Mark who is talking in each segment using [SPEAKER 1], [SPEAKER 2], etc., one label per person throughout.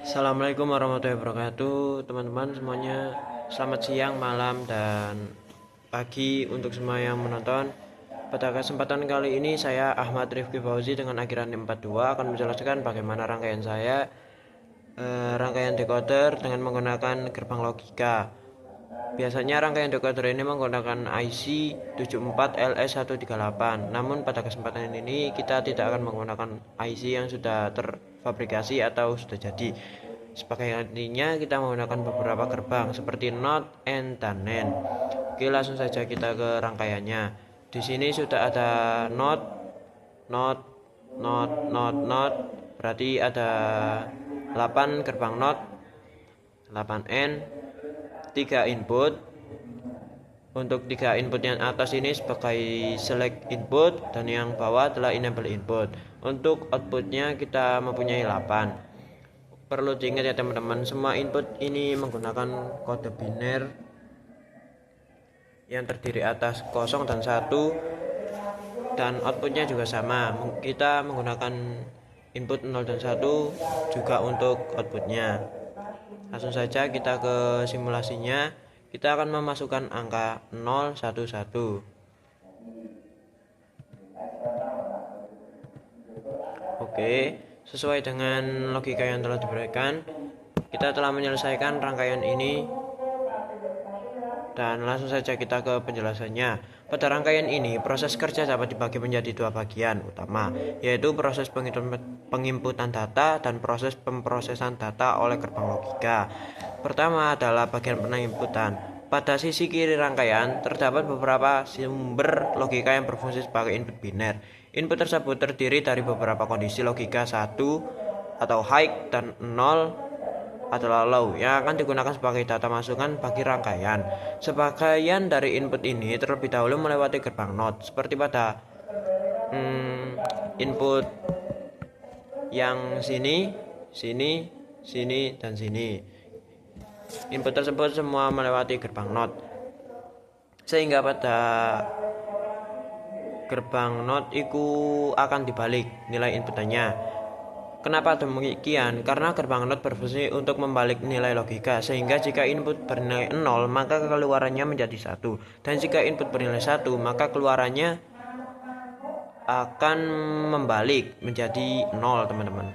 [SPEAKER 1] Assalamualaikum warahmatullahi wabarakatuh, teman-teman semuanya. Selamat siang, malam, dan pagi untuk semua yang menonton. Pada kesempatan kali ini saya Ahmad Rifki Fauzi dengan akhiran 42 akan menjelaskan bagaimana rangkaian saya rangkaian decoder dengan menggunakan gerbang logika. Biasanya rangkaian decoder ini menggunakan IC 74LS138. Namun pada kesempatan ini kita tidak akan menggunakan IC yang sudah terfabrikasi atau sudah jadi. Sebagai artinya kita menggunakan beberapa gerbang seperti NOT dan NAND. Oke, langsung saja kita ke rangkaiannya. Di sini sudah ada NOT, NOT, NOT, NOT, NOT. Berarti ada 8 gerbang NOT, 8N, 3 input. Untuk 3 input yang atas ini sebagai select input dan yang bawah adalah enable input. Untuk outputnya kita mempunyai 8. Perlu diingat ya teman-teman, semua input ini menggunakan kode biner yang terdiri atas 0 dan 1, dan outputnya juga sama. Kita menggunakan input 0 dan 1 juga untuk outputnya. Langsung saja kita ke simulasinya. Kita akan memasukkan angka 0, 1, 1. Oke, sesuai dengan logika yang telah diberikan, kita telah menyelesaikan rangkaian ini. Dan langsung saja kita ke penjelasannya. Pada rangkaian ini, proses kerja dapat dibagi menjadi 2 bagian utama, yaitu proses penginputan data dan proses pemrosesan data oleh gerbang logika. Pertama adalah bagian penginputan. Pada sisi kiri rangkaian, terdapat beberapa sumber logika yang berfungsi sebagai input biner. Input tersebut terdiri dari beberapa kondisi logika 1 atau high dan 0 adalah low yang akan digunakan sebagai data masukan bagi rangkaian. Sebagian dari input ini terlebih dahulu melewati gerbang NOT, seperti pada input yang sini, sini, sini, dan sini. Input tersebut semua melewati gerbang NOT, sehingga pada gerbang NOT itu akan dibalik nilai inputannya. Kenapa demikian? Karena gerbang NOT berfungsi untuk membalik nilai logika, sehingga jika input bernilai 0 maka keluarannya menjadi 1, dan jika input bernilai 1 maka keluarannya akan membalik menjadi 0 teman-teman,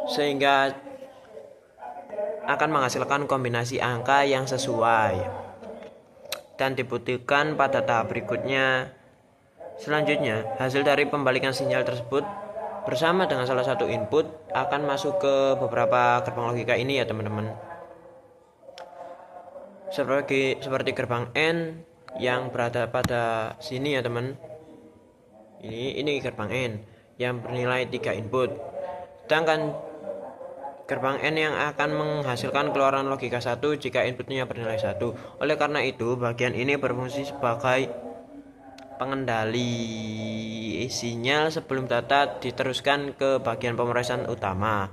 [SPEAKER 1] sehingga akan menghasilkan kombinasi angka yang sesuai dan dibutuhkan pada tahap berikutnya. Selanjutnya, hasil dari pembalikan sinyal tersebut bersama dengan salah satu input akan masuk ke beberapa gerbang logika ini ya teman-teman. Seperti gerbang N yang berada pada sini ya teman. Ini gerbang N yang bernilai 3 input. Sedangkan gerbang N yang akan menghasilkan keluaran logika 1 jika inputnya bernilai 1. Oleh karena itu, bagian ini berfungsi sebagai pengendali sinyal sebelum data diteruskan ke bagian pemrosesan utama.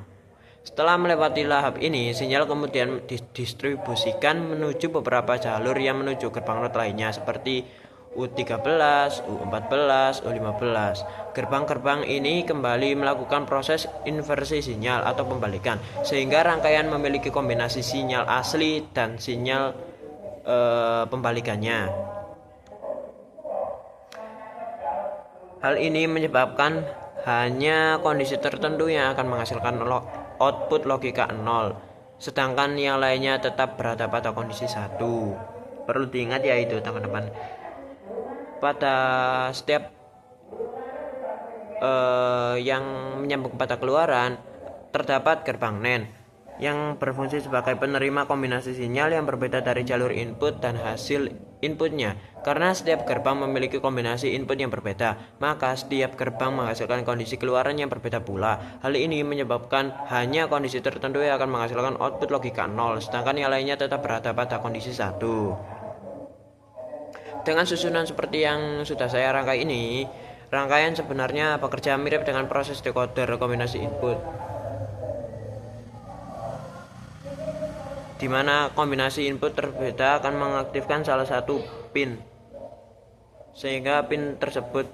[SPEAKER 1] Setelah melewati tahap ini, sinyal kemudian didistribusikan menuju beberapa jalur yang menuju gerbang NOT lainnya seperti U13, U14, U15. Gerbang-gerbang ini kembali melakukan proses inversi sinyal atau pembalikan, sehingga rangkaian memiliki kombinasi sinyal asli dan sinyal pembalikannya. Hal ini menyebabkan hanya kondisi tertentu yang akan menghasilkan output logika 0, sedangkan yang lainnya tetap berada pada kondisi 1. Perlu diingat ya itu teman-teman. Pada setiap yang menyambung pada keluaran, terdapat gerbang NAND yang berfungsi sebagai penerima kombinasi sinyal yang berbeda dari jalur input dan hasil inputnya. Karena setiap gerbang memiliki kombinasi input yang berbeda, maka setiap gerbang menghasilkan kondisi keluaran yang berbeda pula. Hal ini menyebabkan hanya kondisi tertentu yang akan menghasilkan output logika 0, sedangkan yang lainnya tetap berada pada kondisi 1. Dengan susunan seperti yang sudah saya rangkai ini, rangkaian sebenarnya bekerja mirip dengan proses decoder kombinasi input, di mana kombinasi input berbeda akan mengaktifkan salah satu pin, sehingga pin tersebut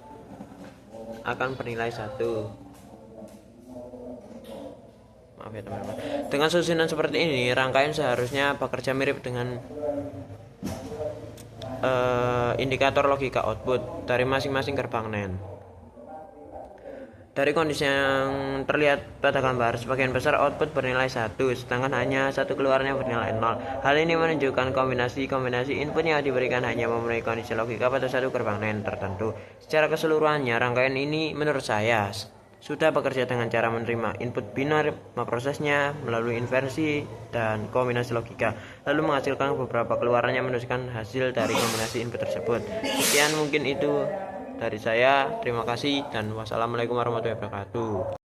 [SPEAKER 1] akan bernilai 1. Maaf ya teman-teman. Dengan susunan seperti ini, rangkaian seharusnya bekerja mirip dengan indikator logika output dari masing-masing gerbang NAND. Dari kondisi yang terlihat pada gambar, sebagian besar output bernilai 1, sedangkan hanya satu keluarnya bernilai 0. Hal ini menunjukkan kombinasi input yang diberikan hanya memenuhi kondisi logika pada satu gerbang NAND tertentu. Secara keseluruhannya, rangkaian ini menurut saya sudah bekerja dengan cara menerima input binar, memprosesnya melalui inversi dan kombinasi logika, lalu menghasilkan beberapa keluaran yang menunjukkan hasil dari kombinasi input tersebut. Sekian mungkin itu dari saya. Terima kasih dan wassalamualaikum warahmatullahi wabarakatuh.